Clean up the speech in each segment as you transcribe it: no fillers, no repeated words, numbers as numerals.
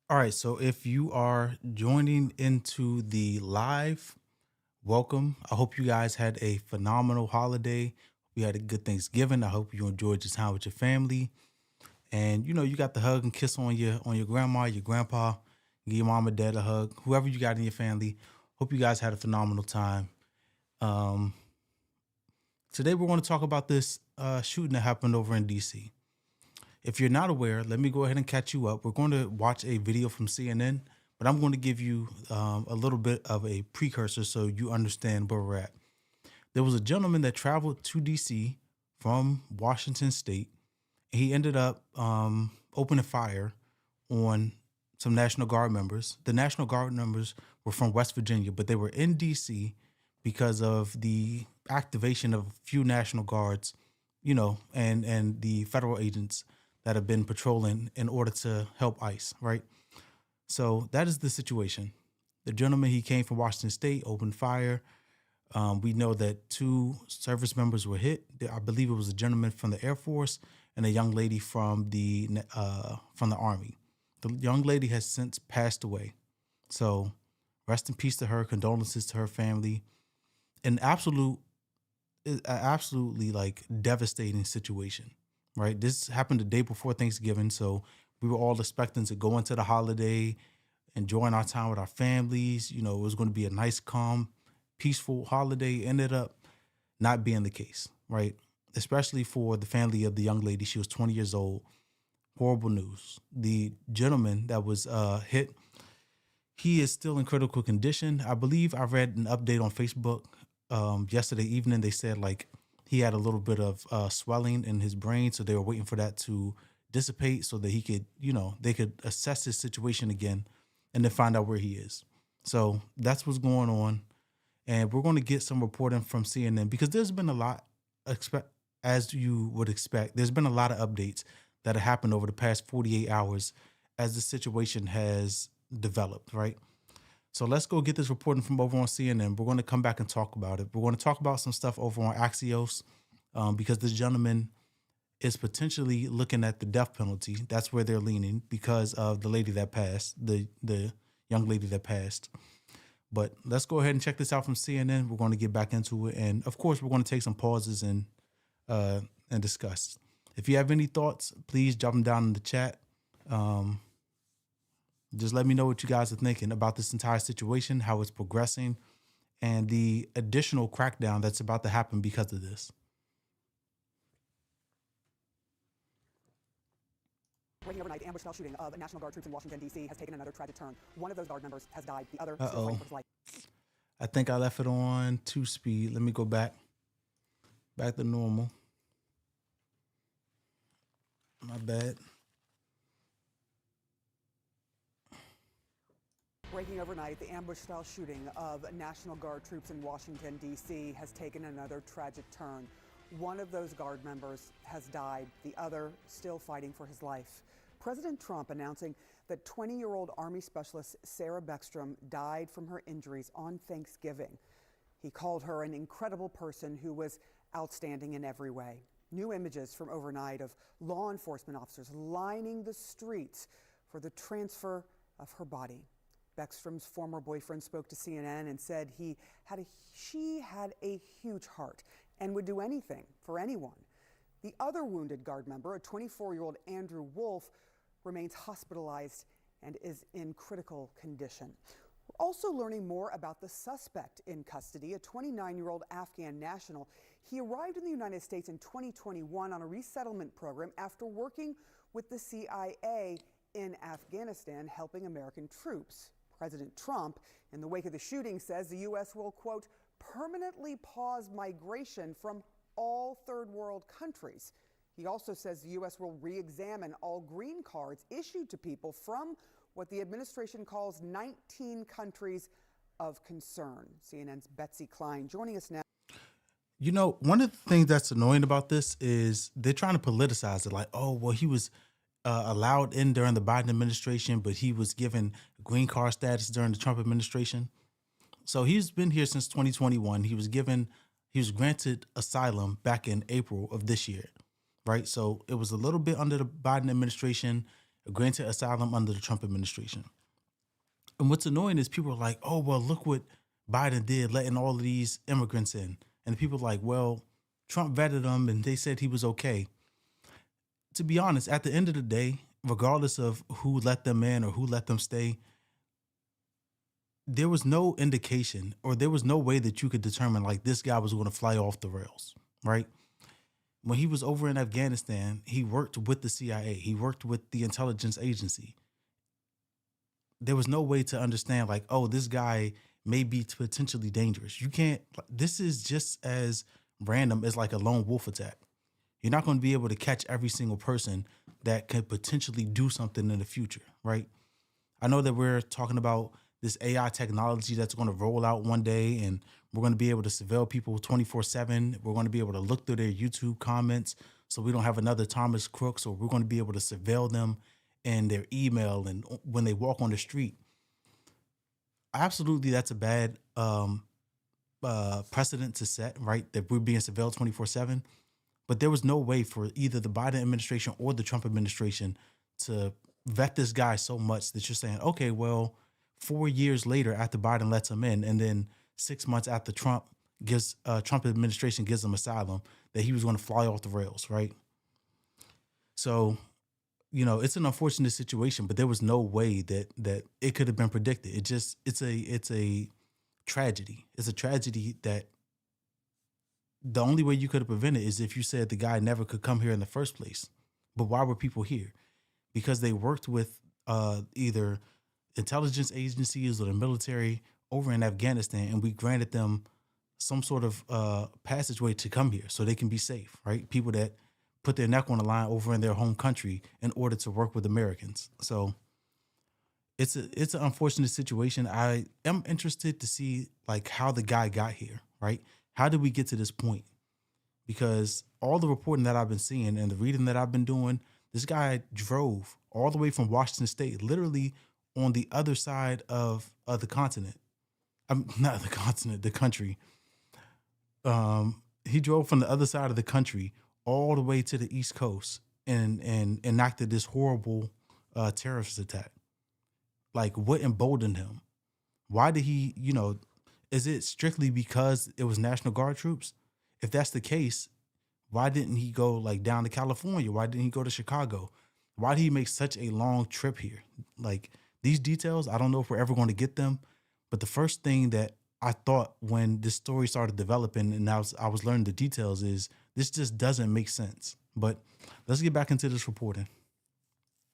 All right, so if you are joining into the live, welcome. I hope you guys had a phenomenal holiday. We had a good Thanksgiving. I hope you enjoyed your time with your family. And you got the hug and kiss on your grandma, your grandpa, give your mom and dad a hug, whoever you got in your family. Hope you guys had a phenomenal time. Um, Today we're going to talk about this shooting that happened over in DC. If you're not aware, let me go ahead and catch you up. We're going to watch a video from CNN, but I'm going to give you a little bit of a precursor so you understand where we're at. There was a gentleman that traveled to DC from Washington State. And he ended up opening fire on some National Guard members. The National Guard members were from West Virginia, but they were in DC because of the activation of a few National Guards, and the federal agents that have been patrolling in order to help ICE, right? So that is the situation. The gentleman, he came from Washington State, opened fire. We know that two service members were hit. I believe it was a gentleman from the Air Force and a young lady from the Army. The young lady has since passed away. So rest in peace to her. Condolences to her family. An absolutely like devastating situation, right? This happened the day before Thanksgiving, so we were all expecting to go into the holiday, enjoying our time with our families. It was going to be a nice, calm, peaceful holiday. Ended up not being the case, right? Especially for the family of the young lady. She was 20 years old. Horrible news. The gentleman that was hit, he is still in critical condition. I believe I read an update on Facebook yesterday evening. They said like he had a little bit of swelling in his brain, so they were waiting for that to dissipate so that he could, they could assess his situation again and then find out where he is. So that's what's going on, and we're going to get some reporting from CNN because there's been a lot, as you would expect. There's been a lot of updates that have happened over the past 48 hours as the situation has developed, right? So let's go get this reporting from over on CNN. We're going to come back and talk about it. We're going to talk about some stuff over on Axios because this gentleman is potentially looking at the death penalty. That's where they're leaning because of the lady that passed, the young lady that passed. But let's go ahead and check this out from CNN. We're going to get back into it, and of course, we're going to take some pauses and discuss. If you have any thoughts, please drop them down in the chat. Um, just let me know what you guys are thinking about this entire situation, how it's progressing, and the additional crackdown that's about to happen because of this. Breaking overnight, the ambush-style shooting of National Guard troops in Washington, D.C. has taken another tragic turn. One of those Guard members has died. The other still fighting for his life. I think I left it on 2 speed. Let me go back to normal. My bad. Breaking overnight, the ambush-style shooting of National Guard troops in Washington, D.C. has taken another tragic turn. One of those Guard members has died, the other still fighting for his life. President Trump announcing that 20-year-old Army Specialist Sarah Beckstrom died from her injuries on Thanksgiving. He called her an incredible person who was outstanding in every way. New images from overnight of law enforcement officers lining the streets for the transfer of her body. Beckstrom's former boyfriend spoke to CNN and said she had a huge heart and would do anything for anyone. The other wounded Guard member, a 24-year-old Andrew Wolf, remains hospitalized and is in critical condition. We're also learning more about the suspect in custody, a 29-year-old Afghan national. He arrived in the United States in 2021 on a resettlement program after working with the CIA in Afghanistan, helping American troops. President Trump, in the wake of the shooting, says the U.S. will, quote, permanently pause migration from all third world countries. He also says the U.S. will re-examine all green cards issued to people from what the administration calls 19 countries of concern. CNN's Betsy Klein joining us now. One of the things that's annoying about this is they're trying to politicize it. Like, oh, well, he was allowed in during the Biden administration, but he was given green card status during the Trump administration. So he's been here since 2021. He was granted asylum back in April of this year, right? So it was a little bit under the Biden administration, granted asylum under the Trump administration. And what's annoying is people are like, oh, well, look what Biden did, letting all of these immigrants in. And people are like, well, Trump vetted them and they said he was okay. To be honest, at the end of the day, regardless of who let them in or who let them stay, there was no indication or there was no way that you could determine like this guy was going to fly off the rails, right? When he was over in Afghanistan, he worked with the CIA, he worked with the intelligence agency. There was no way to understand like, oh, this guy may be potentially dangerous. You can't, this is just as random as like a lone wolf attack. You're not going to be able to catch every single person that could potentially do something in the future, right? I know that we're talking about this AI technology that's going to roll out one day and we're going to be able to surveil people 24/7. We're going to be able to look through their YouTube comments so we don't have another Thomas Crooks, or we're going to be able to surveil them and their email and when they walk on the street. Absolutely, that's a bad precedent to set, right? That we're being surveilled 24/7. But there was no way for either the Biden administration or the Trump administration to vet this guy so much that you're saying, okay, well, 4 years later after Biden lets him in, and then 6 months after Trump administration gives him asylum, that he was going to fly off the rails, right? So, it's an unfortunate situation, but there was no way that it could have been predicted. It's a tragedy. It's a tragedy that the only way you could have prevented is if you said the guy never could come here in the first place. But why were people here? Because they worked with either intelligence agencies or the military over in Afghanistan, and we granted them some sort of passageway to come here so they can be safe, right? People that put their neck on the line over in their home country in order to work with Americans. So it's an unfortunate situation. I am interested to see like how the guy got here, right? How did we get to this point? Because all the reporting that I've been seeing and the reading that I've been doing, this guy drove all the way from Washington State, literally on the other side of the continent. Not the continent, the country. He drove from the other side of the country all the way to the East Coast and enacted this horrible terrorist attack. Like, what emboldened him? Why did he, is it strictly because it was National Guard troops? If that's the case, why didn't he go like down to California? Why didn't he go to Chicago? Why did he make such a long trip here? Like these details, I don't know if we're ever going to get them. But the first thing that I thought when this story started developing and I was learning the details is this just doesn't make sense. But let's get back into this reporting.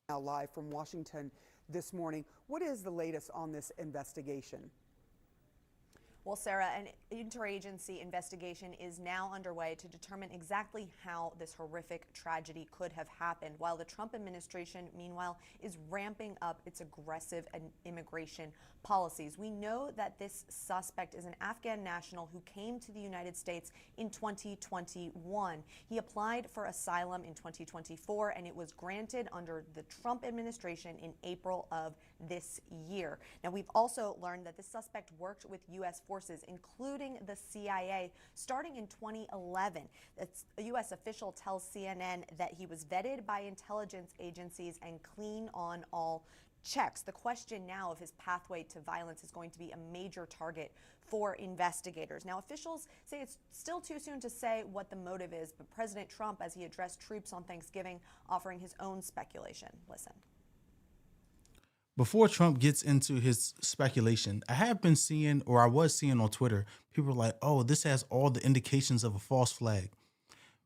Now live from Washington this morning, what is the latest on this investigation? Well, Sarah, an interagency investigation is now underway to determine exactly how this horrific tragedy could have happened, while the Trump administration, meanwhile, is ramping up its aggressive immigration policies. We know that this suspect is an Afghan national who came to the United States in 2021. He applied for asylum in 2024, and it was granted under the Trump administration in April of this year. Now, we've also learned that this suspect worked with U.S. forces, including the CIA, starting in 2011. A U.S. official tells CNN that he was vetted by intelligence agencies and clean on all checks. The question now of his pathway to violence is going to be a major target for investigators. Now, officials say it's still too soon to say what the motive is, but President Trump, as he addressed troops on Thanksgiving, offering his own speculation. Listen. Before Trump gets into his speculation, I was seeing on Twitter, people are like, oh, this has all the indications of a false flag.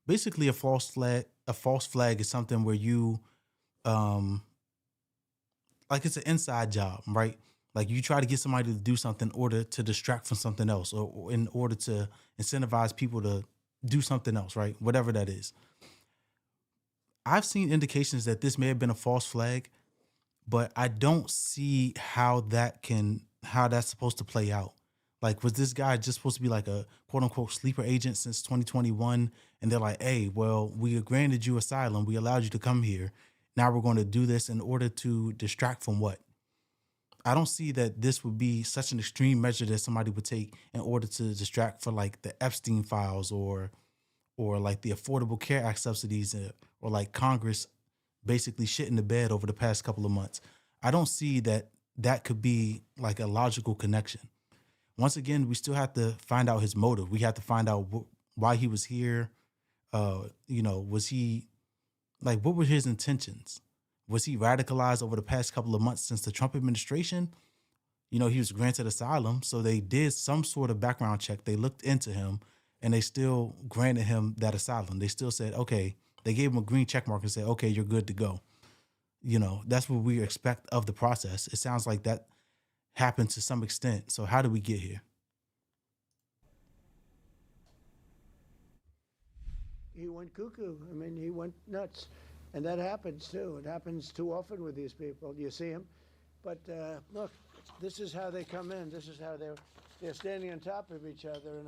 Basically, a false flag is something where you, like it's an inside job, right? Like you try to get somebody to do something in order to distract from something else or in order to incentivize people to do something else, right? Whatever that is. I've seen indications that this may have been a false flag, but I don't see how that's supposed to play out. Like, was this guy just supposed to be like a quote unquote sleeper agent since 2021? And they're like, hey, well, we granted you asylum. We allowed you to come here. Now we're going to do this in order to distract from what? I don't see that this would be such an extreme measure that somebody would take in order to distract for like the Epstein files or like the Affordable Care Act subsidies or like Congress basically shit in the bed over the past couple of months. I don't see that that could be like a logical connection. Once again, we still have to find out his motive. We have to find out why he was here. Was he like, what were his intentions? Was he radicalized over the past couple of months since the Trump administration? He was granted asylum. So they did some sort of background check. They looked into him and they still granted him that asylum. They still said, okay, they gave him a green check mark and said, okay, you're good to go. That's what we expect of the process. It sounds like that happened to some extent. So how did we get here? He went cuckoo. I mean, he went nuts. And that happens too. It happens too often with these people. You see them. But look, this is how they come in. This is how they're standing on top of each other. And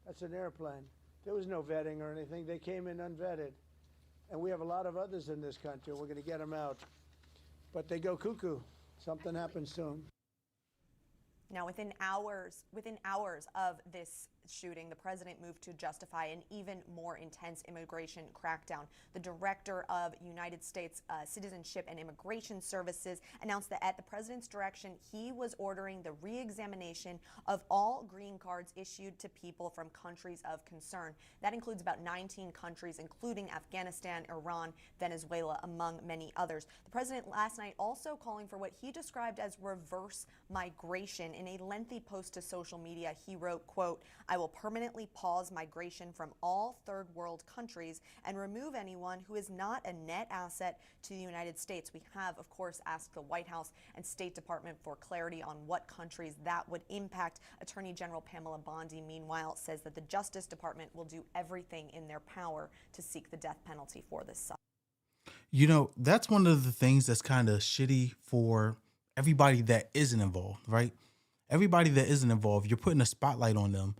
that's an airplane. There was no vetting or anything. They came in unvetted. And we have a lot of others in this country. We're going to get them out. But they go cuckoo. Something happens to them. Now, within hours of this shooting, the president moved to justify an even more intense immigration crackdown. The director of United States Citizenship and Immigration Services announced that at the president's direction, he was ordering the re-examination of all green cards issued to people from countries of concern. That includes about 19 countries, including Afghanistan, Iran, Venezuela, among many others. The president last night also calling for what he described as reverse migration. In a lengthy post to social media, he wrote, quote, "I will permanently pause migration from all third world countries and remove anyone who is not a net asset to the United States." We have, of course, asked the White House and State Department for clarity on what countries that would impact. Attorney General Pamela Bondi, meanwhile, says that the Justice Department will do everything in their power to seek the death penalty for this site. That's one of the things that's kind of shitty for everybody that isn't involved, right? Everybody that isn't involved, you're putting a spotlight on them,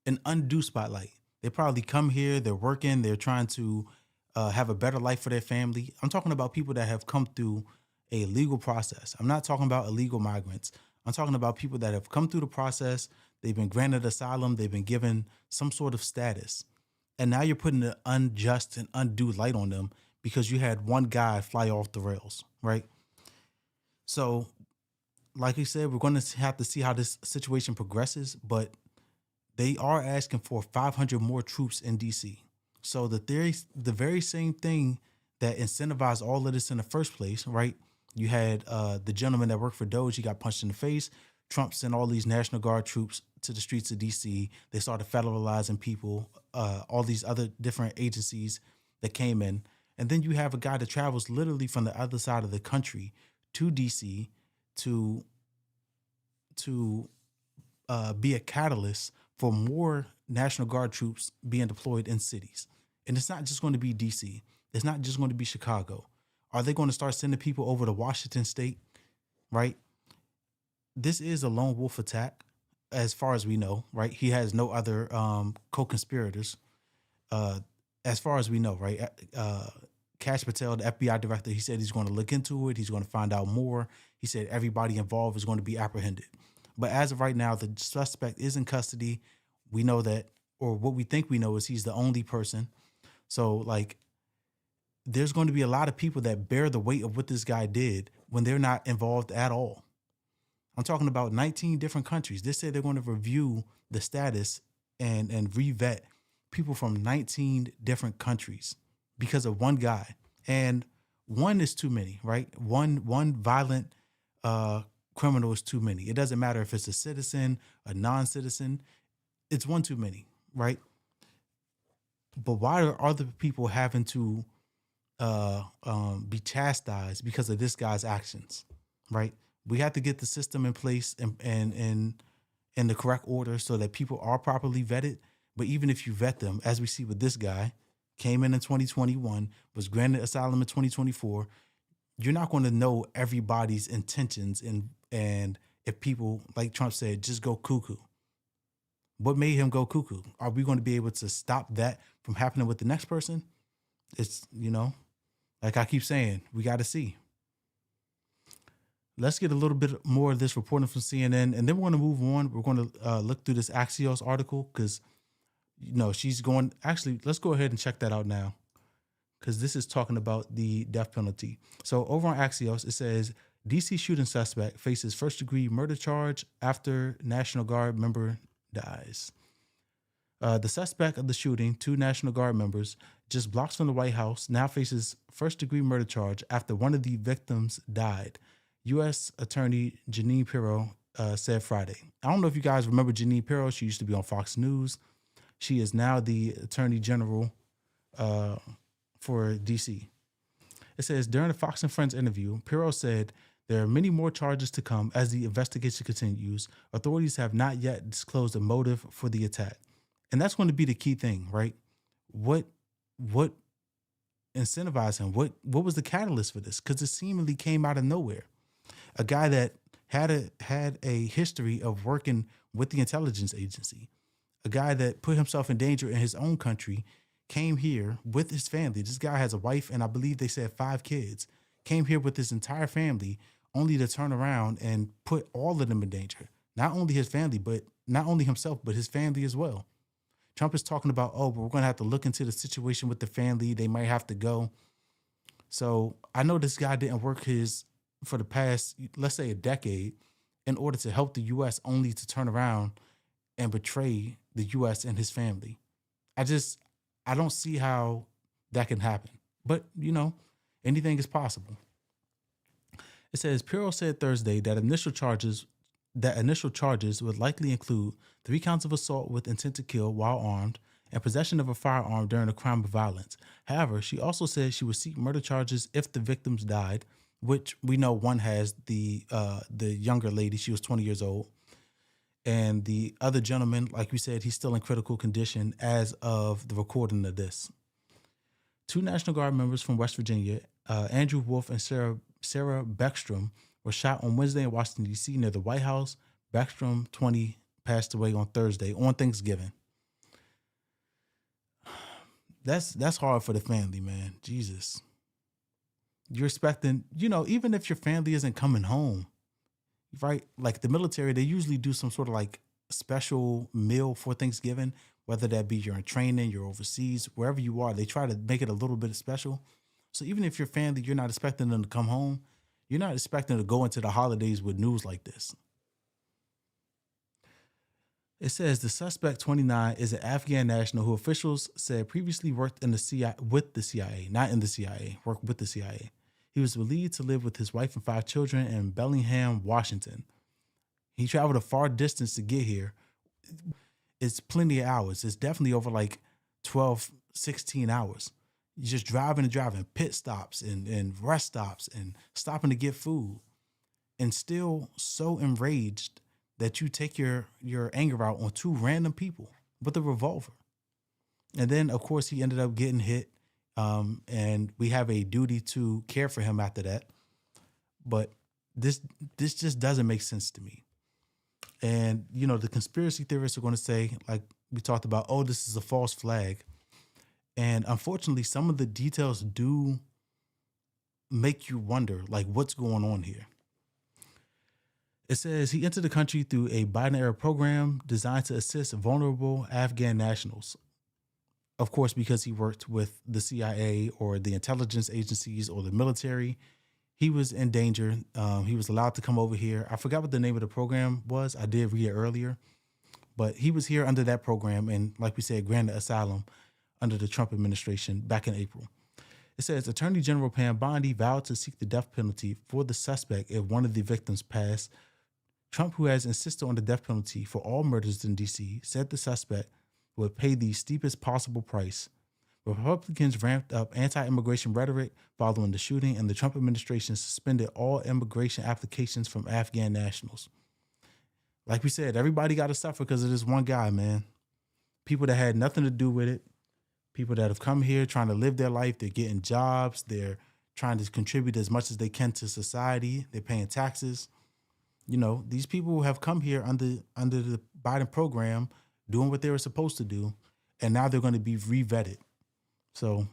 an undue spotlight. They probably come here, they're working, they're trying to have a better life for their family. I'm talking about people that have come through a legal process. I'm not talking about illegal migrants. I'm talking about people that have come through the process. They've been granted asylum. They've been given some sort of status. And now you're putting an unjust and undue light on them because you had one guy fly off the rails, right? So, like you said, we're going to have to see how this situation progresses, but they are asking for 500 more troops in D.C. So the very same thing that incentivized all of this in the first place, right? You had the gentleman that worked for Doge, he got punched in the face. Trump sent all these National Guard troops to the streets of D.C. They started federalizing people, all these other different agencies that came in. And then you have a guy that travels literally from the other side of the country to D.C. to be a catalyst for more National Guard troops being deployed in cities. And it's not just going to be D.C. It's not just going to be Chicago. Are they going to start sending people over to Washington State, right? This is a lone wolf attack, as far as we know, right? He has no other co-conspirators, as far as we know, right? Kash Patel, the FBI director, he said he's going to look into it. He's going to find out more. He said everybody involved is going to be apprehended. But as of right now, the suspect is in custody. We know that, or what we think we know is he's the only person. So, like, there's going to be a lot of people that bear the weight of what this guy did when they're not involved at all. I'm talking about 19 different countries. They said they're going to review the status and re-vet people from 19 different countries because of one guy. And one is too many, right? One violent criminal is too many. It doesn't matter if it's a citizen, a non-citizen. It's one too many, right? But why are other people having to be chastised because of this guy's actions, right? We have to get the system in place and in the correct order so that people are properly vetted. But even if you vet them, as we see with this guy, came in 2021, was granted asylum in 2024, you're not going to know everybody's intentions and if people, like Trump said, just go cuckoo. What made him go cuckoo? Are we going to be able to stop that from happening with the next person? It's, like I keep saying, we got to see. Let's get a little bit more of this reporting from CNN, and then we're going to move on. We're going to look through this Axios article because, she's going. Actually, let's go ahead and check that out now because this is talking about the death penalty. So over on Axios, it says DC shooting suspect faces first-degree murder charge after National Guard member dies. The suspect of the shooting, 2 National Guard members, just blocks from the White House, now faces first-degree murder charge after one of the victims died. U.S. Attorney Jeanine Pirro said Friday. I don't know if you guys remember Jeanine Pirro. She used to be on Fox News. She is now the Attorney General for D.C. It says, during a Fox and Friends interview, Pirro said, there are many more charges to come as the investigation continues. Authorities have not yet disclosed a motive for the attack. And that's going to be the key thing, right? What incentivized him? What was the catalyst for this? Because it seemingly came out of nowhere. A guy that had a history of working with the intelligence agency, a guy that put himself in danger in his own country, came here with his family. This guy has a wife and I believe they said 5 kids, came here with his entire family only to turn around and put all of them in danger. Not only his family, but not only himself, but his family as well. Trump is talking about, but we're going to have to look into the situation with the family. They might have to go. So I know this guy didn't work for the past, let's say, a decade in order to help the U.S. only to turn around and betray the U.S. and his family. I don't see how that can happen. But, anything is possible. It says, Pirro said Thursday that initial charges would likely include 3 counts of assault with intent to kill while armed and possession of a firearm during a crime of violence. However, she also said she would seek murder charges if the victims died, which we know one has the younger lady. She was 20 years old. And the other gentleman, like we said, he's still in critical condition as of the recording of this. 2 National Guard members from West Virginia, Andrew Wolf and Sarah Beckstrom, were shot on Wednesday in Washington, D.C. near the White House. Beckstrom, 20, passed away on Thursday, on Thanksgiving. That's hard for the family, man. Jesus. You're expecting, even if your family isn't coming home, right? Like the military, they usually do some sort of like special meal for Thanksgiving, whether that be you're in training, you're overseas, wherever you are, they try to make it a little bit special. So even if your family, you're not expecting them to come home, you're not expecting to go into the holidays with news like this. It says the suspect, 29, is an Afghan national who officials said previously worked in the CIA, with the CIA, not in the CIA, worked with the CIA. He was believed to live with his wife and 5 children in Bellingham, Washington. He traveled a far distance to get here. It's plenty of hours. It's definitely over like 12, 16 hours. You're just driving and driving, pit stops and rest stops and stopping to get food, and still so enraged that you take your anger out on 2 random people with a revolver. And then, of course, he ended up getting hit. And we have a duty to care for him after that. But this just doesn't make sense to me. And, the conspiracy theorists are going to say, like we talked about, this is a false flag. And unfortunately, some of the details do make you wonder, like, what's going on here. It says he entered the country through a Biden-era program designed to assist vulnerable Afghan nationals. Of course, because he worked with the CIA or the intelligence agencies or the military, he was in danger. He was allowed to come over here. I forgot what the name of the program was. I did read it earlier. But he was here under that program and, like we said, granted asylum under the Trump administration back in April. It says Attorney General Pam Bondi vowed to seek the death penalty for the suspect if one of the victims passed. Trump, who has insisted on the death penalty for all murders in D.C., said the suspect would pay the steepest possible price. Republicans ramped up anti-immigration rhetoric following the shooting, and the Trump administration suspended all immigration applications from Afghan nationals. Like we said, everybody got to suffer because of this one guy, man. People that had nothing to do with it, people that have come here trying to live their life, they're getting jobs, they're trying to contribute as much as they can to society, they're paying taxes. These people have come here under the Biden program, doing what they were supposed to do, and now they're going to be re-vetted. So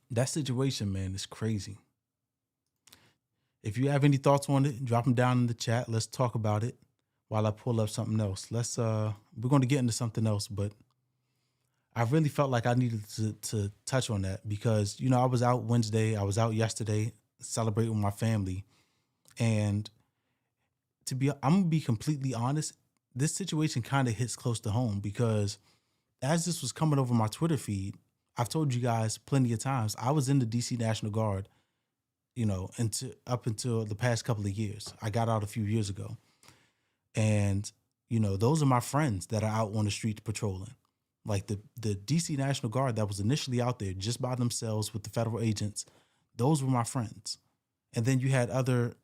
that situation, man, is crazy. If you have any thoughts on it, drop them down in the chat. Let's talk about it while I pull up something else. We're going to get into something else, but I really felt like I needed to touch on that because, I was out Wednesday, I was out yesterday celebrating with my family. And I'm gonna be completely honest, this situation kind of hits close to home because as this was coming over my Twitter feed, I've told you guys plenty of times, I was in the DC National Guard, up until the past couple of years. I got out a few years ago. And, those are my friends that are out on the streets patrolling. Like the DC National Guard that was initially out there just by themselves with the federal agents, those were my friends. And then you had other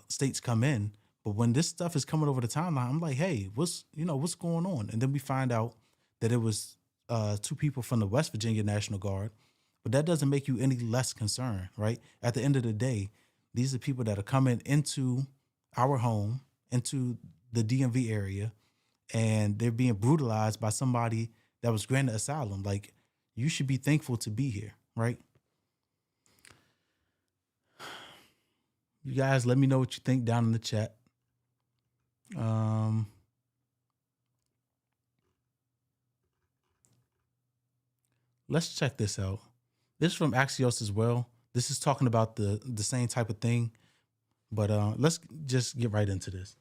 states come in. But when this stuff is coming over the timeline, I'm like, hey, what's going on? And then we find out that it was two people from the West Virginia National Guard. But that doesn't make you any less concerned, right? At the end of the day, these are people that are coming into our home, into the DMV area, and they're being brutalized by somebody that was granted asylum. Like, you should be thankful to be here, right? You guys, let me know what you think down in the chat. Let's check this out. This is from Axios as well. This is talking about the same type of thing, but let's just get right into this.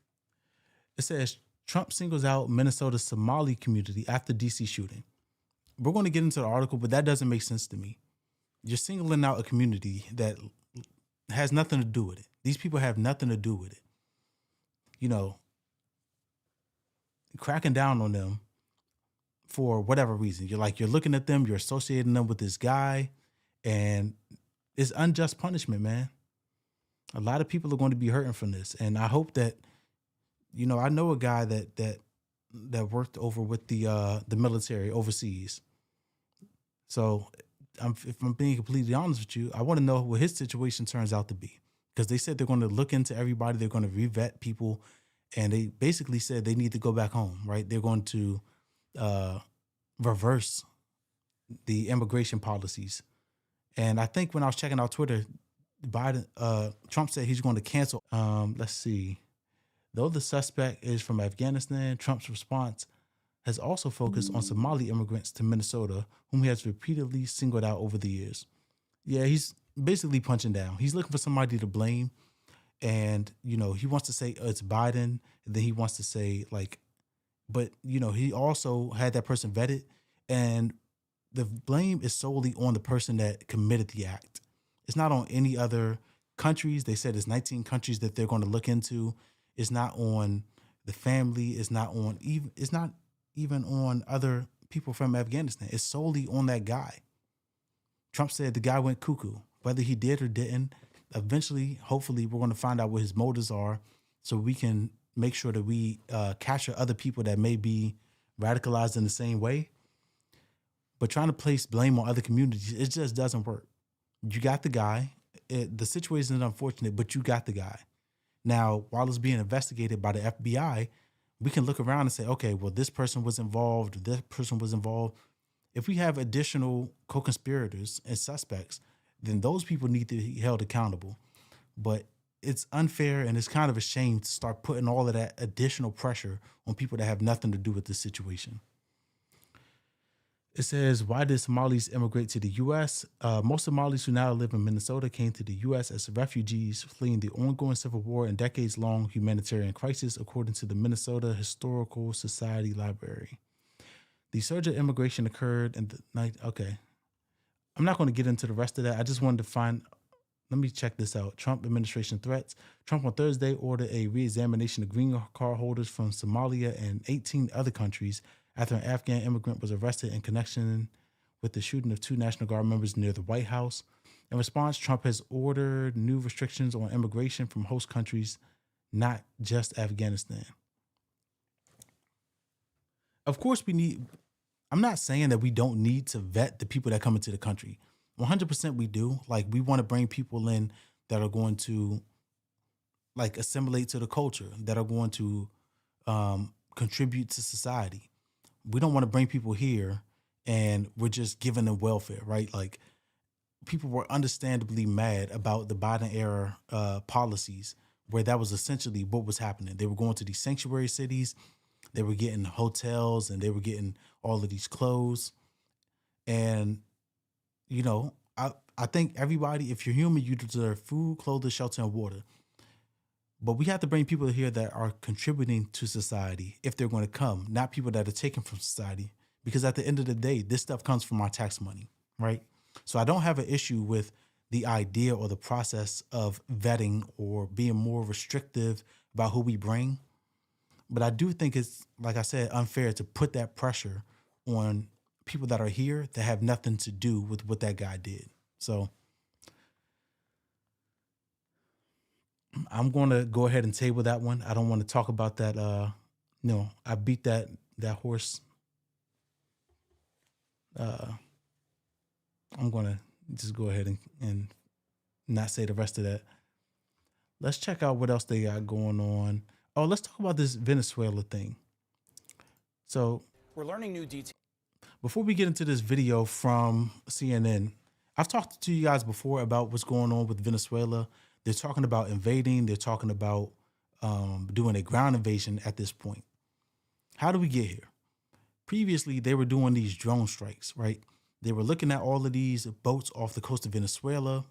It says Trump singles out Minnesota's Somali community after DC shooting. We're going to get into the article, but that doesn't make sense to me. You're singling out a community that has nothing to do with it. These people have nothing to do with it. Cracking down on them for whatever reason. You're looking at them, you're associating them with this guy, and it's unjust punishment, man. A lot of people are going to be hurting from this. And I hope that, I know a guy that worked over with the military overseas. So if I'm being completely honest with you, I want to know what his situation turns out to be. Because they said they're going to look into everybody. They're going to revet people. And they basically said they need to go back home, right? They're going to reverse the immigration policies. And I think when I was checking out Twitter, Trump said he's going to cancel. Let's see. Though the suspect is from Afghanistan, Trump's response has also focused on Somali immigrants to Minnesota, whom he has repeatedly singled out over the years. Yeah, he's basically punching down. He's looking for somebody to blame. And, he wants to say it's Biden. And then he wants to say, but, he also had that person vetted. And the blame is solely on the person that committed the act. It's not on any other countries. They said it's 19 countries that they're going to look into. It's not on the family. It's not even on other people from Afghanistan. It's solely on that guy. Trump said the guy went cuckoo. Whether he did or didn't, eventually, hopefully, we're going to find out what his motives are so we can make sure that we capture other people that may be radicalized in the same way. But trying to place blame on other communities, it just doesn't work. You got the guy. The situation is unfortunate, but you got the guy. Now, while it's being investigated by the FBI, we can look around and say, okay, well, this person was involved, this person was involved. If we have additional co-conspirators and suspects, then those people need to be held accountable. But it's unfair and it's kind of a shame to start putting all of that additional pressure on people that have nothing to do with this situation. It says, why did Somalis immigrate to the U.S.? Most Somalis who now live in Minnesota came to the U.S. as refugees fleeing the ongoing civil war and decades-long humanitarian crisis, according to the Minnesota Historical Society Library. The surge of immigration occurred in the night. Okay. I'm not going to get into the rest of that. I just wanted to let me check this out. Trump administration threats. Trump on Thursday ordered a reexamination of green card holders from Somalia and 18 other countries after an Afghan immigrant was arrested in connection with the shooting of 2 National Guard members near the White House. In response, Trump has ordered new restrictions on immigration from host countries, not just Afghanistan. Of course, I'm not saying that we don't need to vet the people that come into the country. 100% we do. We want to bring people in that are going to assimilate to the culture, that are going to contribute to society. We don't want to bring people here and we're just giving them welfare, right? People were understandably mad about the Biden era policies, where that was essentially what was happening. They were going to these sanctuary cities, they were getting hotels, and they were getting all of these clothes. And, I think everybody, if you're human, you deserve food, clothing, shelter, and water. But we have to bring people here that are contributing to society if they're going to come, not people that are taken from society. Because at the end of the day, this stuff comes from our tax money, right? So I don't have an issue with the idea or the process of vetting or being more restrictive about who we bring. But I do think it's, like I said, unfair to put that pressure on people that are here that have nothing to do with what that guy did. So I'm going to go ahead and table that one. I don't want to talk about that. I beat that horse. I'm going to just go ahead and not say the rest of that. Let's check out what else they got going on. Oh, let's talk about this Venezuela thing. So we're learning new details. Before we get into this video from CNN, I've talked to you guys before about what's going on with Venezuela. They're talking about invading. They're talking about doing a ground invasion at this point. How do we get here? Previously, they were doing these drone strikes, right? They were looking at all of these boats off the coast of Venezuela.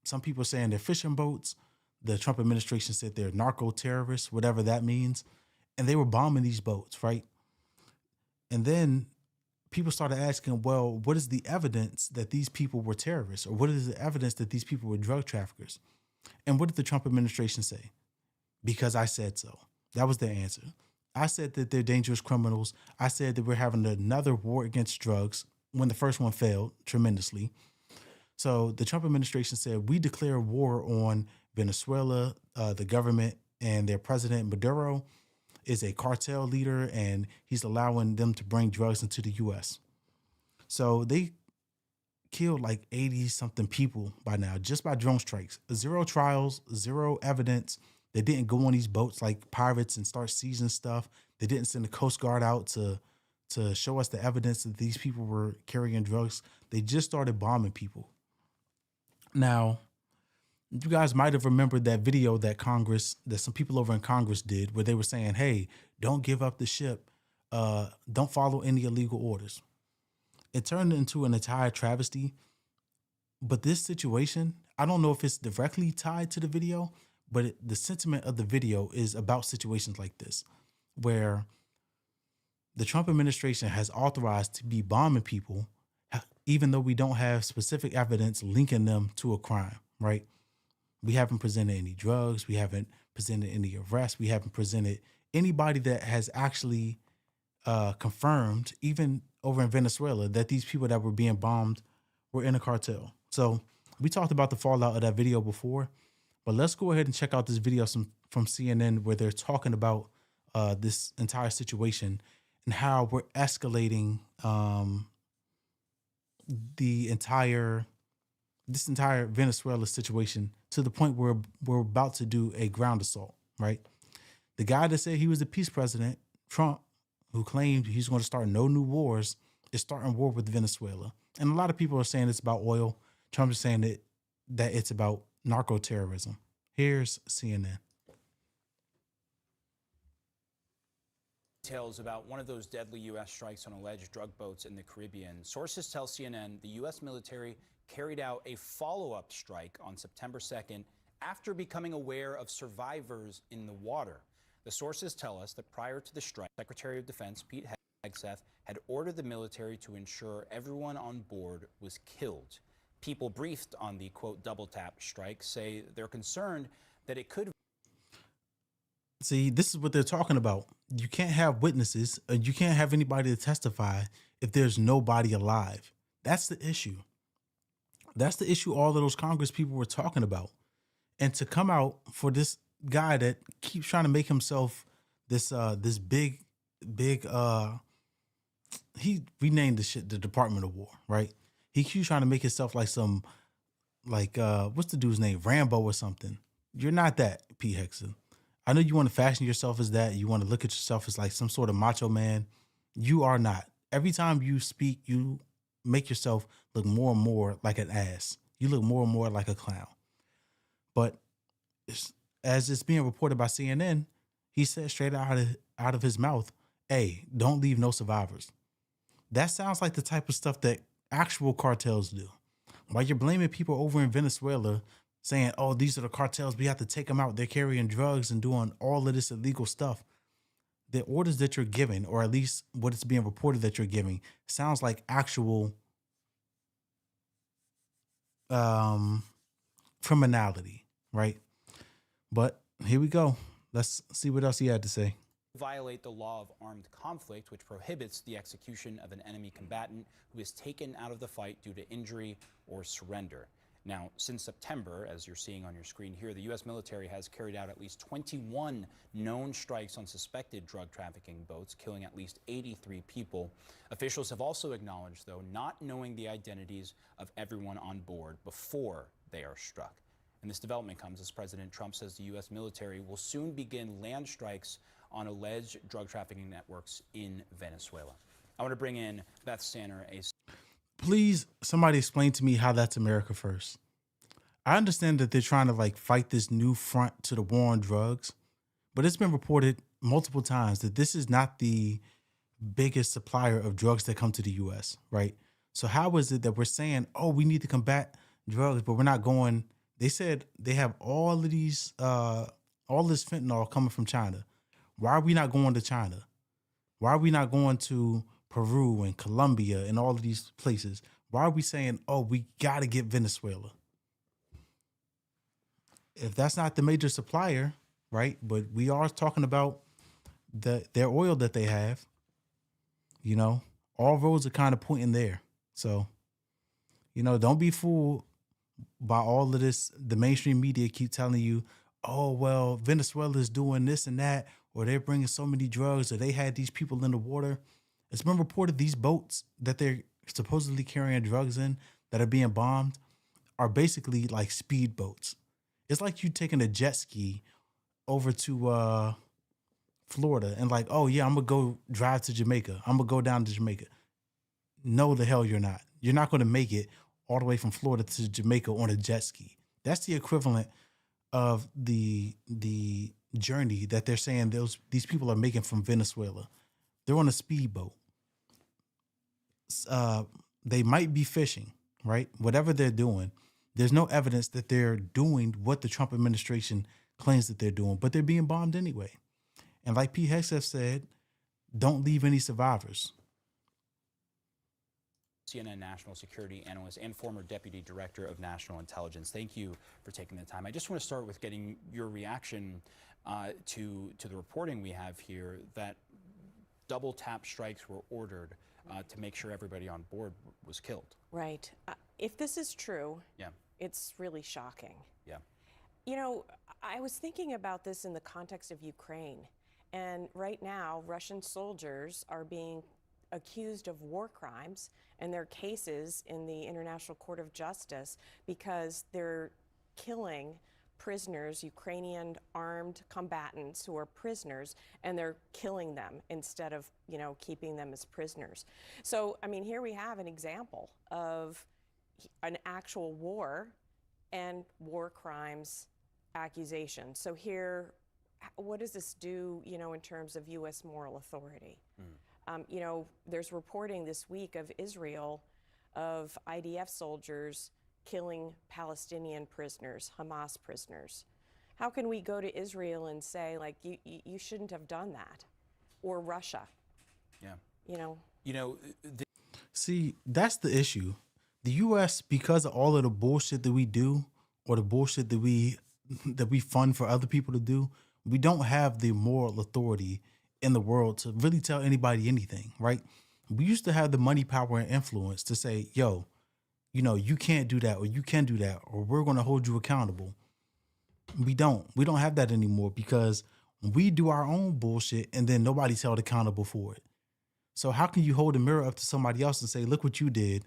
Some people are saying they're fishing boats. The Trump administration said they're narco terrorists, whatever that means. And they were bombing these boats, right? And then people started asking, well, what is the evidence that these people were terrorists? Or what is the evidence that these people were drug traffickers? And what did the Trump administration say? Because I said so. That was their answer. I said that they're dangerous criminals. I said that we're having another war against drugs when the first one failed tremendously. So the Trump administration said, we declare war on Venezuela. The government and their president, Maduro, is a cartel leader, and he's allowing them to bring drugs into the U.S. So they killed like 80-something people by now, just by drone strikes. 0 trials, 0 evidence. They didn't go on these boats like pirates and start seizing stuff. They didn't send the Coast Guard out to show us the evidence that these people were carrying drugs. They just started bombing people. Now, you guys might have remembered that video that some people over in Congress did, where they were saying, hey, don't give up the ship. Don't follow any illegal orders. It turned into an entire travesty. But this situation, I don't know if it's directly tied to the video, but the sentiment of the video is about situations like this, where the Trump administration has authorized to be bombing people, even though we don't have specific evidence linking them to a crime, right? We haven't presented any drugs. We haven't presented any arrests. We haven't presented anybody that has actually confirmed, even over in Venezuela, that these people that were being bombed were in a cartel. So we talked about the fallout of that video before, but let's go ahead and check out this video from CNN where they're talking about this entire situation and how we're escalating this entire Venezuela situation to the point where we're about to do a ground assault, right? The guy that said he was the peace president, Trump, who claimed he's going to start no new wars, is starting war with Venezuela. And a lot of people are saying it's about oil. Trump is saying that it's about narco terrorism. Here's CNN. Details about one of those deadly U.S. strikes on alleged drug boats in the Caribbean. Sources tell CNN the U.S. military carried out a follow-up strike on September 2nd after becoming aware of survivors in the water. The sources tell us that prior to the strike, Secretary of Defense Pete Hegseth had ordered the military to ensure everyone on board was killed. People briefed on the, quote, double tap strike say they're concerned that it could. See, this is what they're talking about. You can't have witnesses, you can't have anybody to testify if there's nobody alive. That's the issue. That's the issue all of those Congress people were talking about. And to come out for this guy that keeps trying to make himself this big he renamed the shit the Department of War, right? He keeps trying to make himself like some what's the dude's name? Rambo or something. You're not that, Pete Hegseth. I know you want to fashion yourself as that. You want to look at yourself as like some sort of macho man. You are not. Every time you speak, you make yourself look more and more like an ass. You look more and more like a clown. But as it's being reported by CNN, he said straight out of his mouth, hey, don't leave no survivors. That sounds like the type of stuff that actual cartels do. While you're blaming people over in Venezuela, saying, oh, these are the cartels, we have to take them out. They're carrying drugs and doing all of this illegal stuff. The orders that you're giving, or at least what is being reported that you're giving, sounds like actual criminality, right? But here we go. Let's see what else he had to say. Violate the law of armed conflict, which prohibits the execution of an enemy combatant who is taken out of the fight due to injury or surrender. Now, since September, as you're seeing on your screen here, the U.S. military has carried out at least 21 known strikes on suspected drug trafficking boats, killing at least 83 people. Officials have also acknowledged, though, not knowing the identities of everyone on board before they are struck. And this development comes as President Trump says the U.S. military will soon begin land strikes on alleged drug trafficking networks in Venezuela. I want to bring in Beth Sanner, Please, somebody explain to me how that's America first. I understand that they're trying to like fight this new front to the war on drugs, but it's been reported multiple times that this is not the biggest supplier of drugs that come to the U.S., right? So how is it that we're saying, oh, we need to combat drugs, but we're not going? They said they have all of these, all this fentanyl coming from China. Why are we not going to China? Why are we not going to Peru and Colombia and all of these places? Why are we saying, oh, we got to get Venezuela? If that's not the major supplier, right? But we are talking about their oil that they have, you know, all roads are kind of pointing there. So, you know, don't be fooled by all of this. The mainstream media keep telling you, oh, well, Venezuela is doing this and that, or they're bringing so many drugs, or they had these people in the water. It's been reported these boats that they're supposedly carrying drugs in that are being bombed are basically like speed boats. It's like you taking a jet ski over to Florida and like, oh yeah, I'm gonna go drive to Jamaica. I'm gonna go down to Jamaica. No, the hell you're not. You're not gonna make it all the way from Florida to Jamaica on a jet ski. That's the equivalent of the journey that they're saying these people are making from Venezuela. They're on a speedboat. They might be fishing, right? Whatever they're doing, there's no evidence that they're doing what the Trump administration claims that they're doing, but they're being bombed anyway. And like Pete Hegseth said, don't leave any survivors. CNN national security analyst and former deputy director of national intelligence. Thank you for taking the time. I just want to start with getting your reaction to the reporting we have here that double tap strikes were ordered to make sure everybody on board was killed. Right. If this is true, Yeah. it's really shocking. Yeah. You know, I was thinking about this in the context of Ukraine. And right now, Russian soldiers are being accused of war crimes, and their cases in the International Court of Justice because they're killing prisoners, Ukrainian armed combatants who are prisoners, and they're killing them instead of, you know, keeping them as prisoners. So, I mean, here we have an example of an actual war and war crimes accusation. So here, what does this do, you know, in terms of U.S. moral authority? You know, there's reporting this week of Israel of IDF soldiers killing Palestinian prisoners, Hamas prisoners. How can we go to Israel and say, like, you shouldn't have done that? Or Russia? Yeah. You know, See, that's the issue. The U.S., because of all of the bullshit that we do, or the bullshit that we fund for other people to do, we don't have the moral authority in the world to really tell anybody anything, right? We used to have the money, power, and influence to say, yo, you know, you can't do that, or you can do that, or we're going to hold you accountable. We don't have that anymore because we do our own bullshit and then nobody's held accountable for it. So how can you hold a mirror up to somebody else and say, look what you did,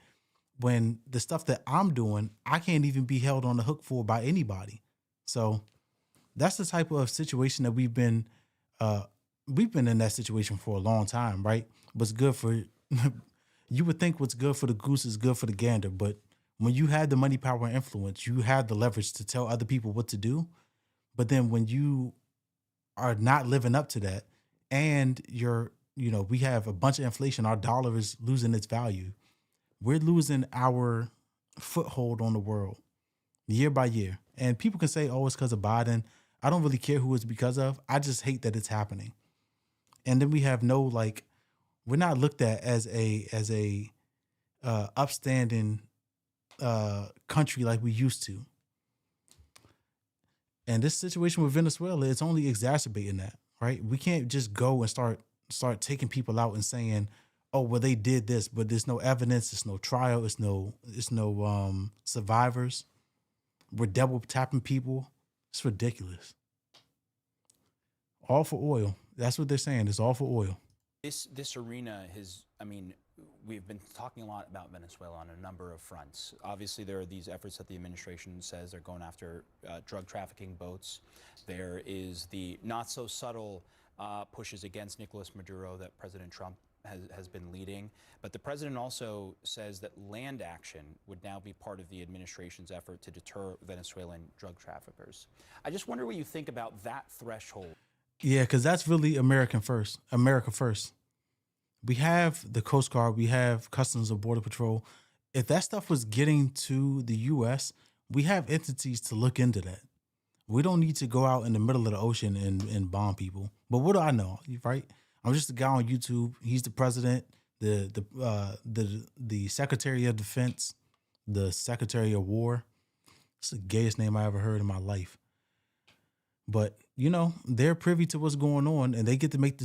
when the stuff that I'm doing, I can't even be held on the hook for by anybody? So that's the type of situation that we've been in that situation for a long time, right? What's good for, you would think what's good for the goose is good for the gander, but when you had the money, power, and influence, you had the leverage to tell other people what to do. But then when you are not living up to that and we have a bunch of inflation, our dollar is losing its value. we're losing our foothold on the world year by year. And people can say, oh, it's because of Biden. I don't really care who it's because of. I just hate that it's happening. And then we have no, like, we're not looked at as a upstanding country like we used to. And this situation with Venezuela, it's only exacerbating that, right? We can't just go and start taking people out and saying, oh, well, they did this, but there's no evidence, there's no trial, it's no survivors. We're double tapping people. It's ridiculous. All for oil. That's what they're saying. It's all for oil. This arena has, I mean, we've been talking a lot about Venezuela on a number of fronts. Obviously, there are these efforts that the administration says they're going after drug trafficking boats. There is the not so subtle pushes against Nicolas Maduro that President Trump has been leading. But the president also says that land action would now be part of the administration's effort to deter Venezuelan drug traffickers. I just wonder what you think about that threshold. Yeah, because that's really America first. We have the Coast Guard, we have Customs and Border Patrol. If that stuff was getting to the U.S., we have entities to look into that. We don't need to go out in the middle of the ocean and bomb people. But what do I know, right? I'm just a guy on YouTube. He's the president, the Secretary of Defense, the Secretary of War. It's the gayest name I ever heard in my life. But, you know, they're privy to what's going on and they get to make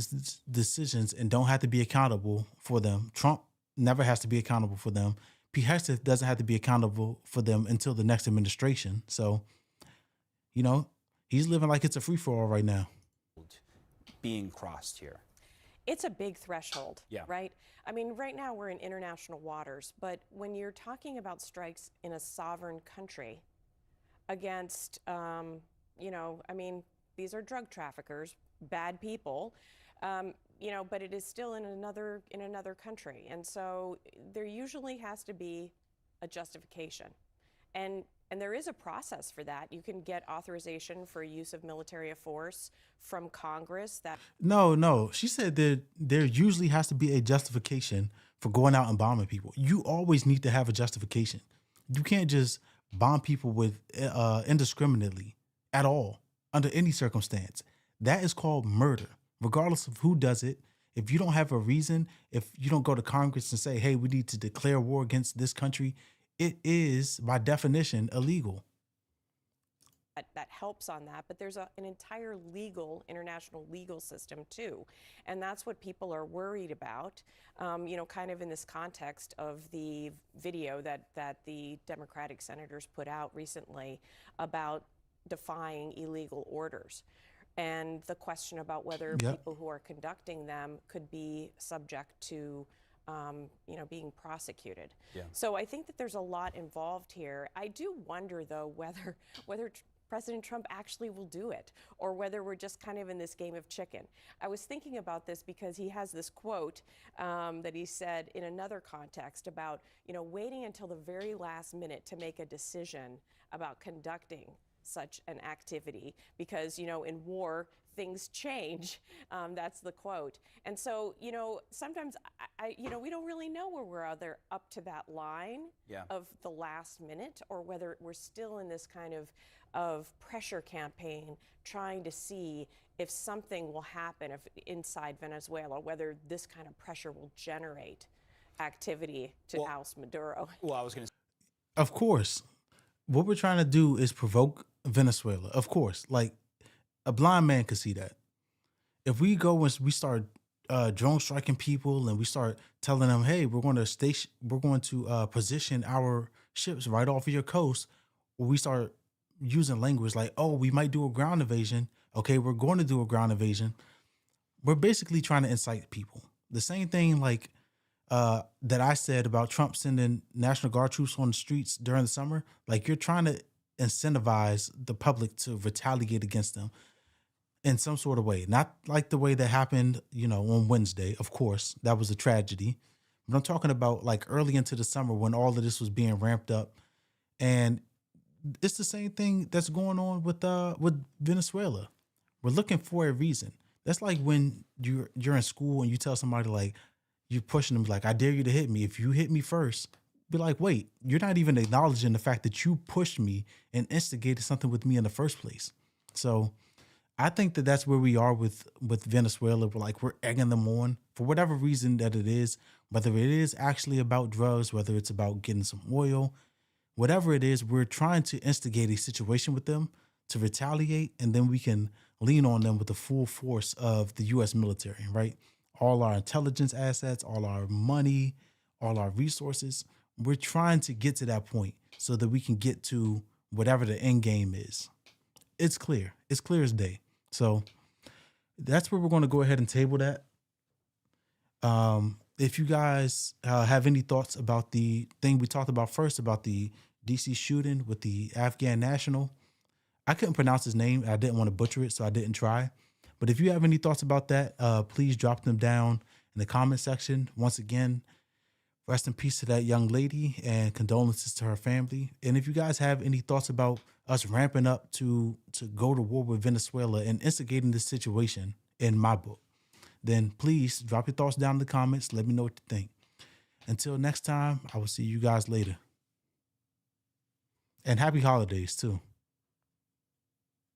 decisions and don't have to be accountable for them. Trump never has to be accountable for them. Pete Hegseth doesn't have to be accountable for them until the next administration. So, you know, he's living like it's a free-for-all right now. Being crossed here. It's a big threshold, Yeah. right? I mean, right now we're in international waters, but when you're talking about strikes in a sovereign country against, you know, I mean, these are drug traffickers, bad people, you know, but it is still in another country. And so there usually has to be a justification. And there is a process for that. You can get authorization for use of military force from Congress. No. She said that there usually has to be a justification for going out and bombing people. You always need to have a justification. You can't just bomb people with indiscriminately at all, under any circumstance. That is called murder, regardless of who does it. If you don't have a reason, if you don't go to Congress and say, hey, we need to declare war against this country, it is, by definition, illegal. That helps on that, but there's an entire international legal system too. And that's what people are worried about, you know, kind of in this context of the video that the Democratic senators put out recently about defying illegal orders. And the question about whether people who are conducting them could be subject to you know, being prosecuted. Yeah. So I think that there's a lot involved here. I do wonder, though, whether President Trump actually will do it, or whether we're just kind of in this game of chicken. I was thinking about this because he has this quote that he said in another context about, you know, waiting until the very last minute to make a decision about conducting such an activity because, you know, in war, things change. That's the quote. And so, you know, sometimes, you know, we don't really know where we're either up to that line of the last minute or whether we're still in this kind of pressure campaign trying to see if something will happen inside Venezuela, whether this kind of pressure will generate activity to oust Maduro. Well, I was going to say. Of course. What we're trying to do is provoke Venezuela. Of course. Like, a blind man could see that. If we go and we start drone striking people and we start telling them, hey, we're going to position our ships right off of your coast, or we start using language like, oh, we might do a ground invasion. Okay, we're going to do a ground invasion. We're basically trying to incite people. The same thing like that I said about Trump sending National Guard troops on the streets during the summer. Like, you're trying to incentivize the public to retaliate against them in some sort of way. Not like the way that happened, you know, on Wednesday. Of course, that was a tragedy. But I'm talking about like early into the summer when all of this was being ramped up. And it's the same thing that's going on with Venezuela. We're looking for a reason. That's like when you're in school and you tell somebody, like, you're pushing them, like, I dare you to hit me. If you hit me first, be like, wait, you're not even acknowledging the fact that you pushed me and instigated something with me in the first place. So I think that that's where we are with Venezuela. We're egging them on for whatever reason that it is, whether it is actually about drugs, whether it's about getting some oil, whatever it is, we're trying to instigate a situation with them to retaliate, and then we can lean on them with the full force of the U.S. military, right? All our intelligence assets, all our money, all our resources. We're trying to get to that point so that we can get to whatever the end game is. It's clear. It's clear as day. So that's where we're going to go ahead and table that. If you guys have any thoughts about the thing we talked about first, about the DC shooting with the Afghan national, I couldn't pronounce his name. I didn't want to butcher it, so I didn't try. But if you have any thoughts about that, please drop them down in the comment section. Once again, rest in peace to that young lady and condolences to her family. And if you guys have any thoughts about us ramping up to go to war with Venezuela and instigating this situation in my book, then please drop your thoughts down in the comments. Let me know what you think. Until next time, I will see you guys later. And happy holidays too.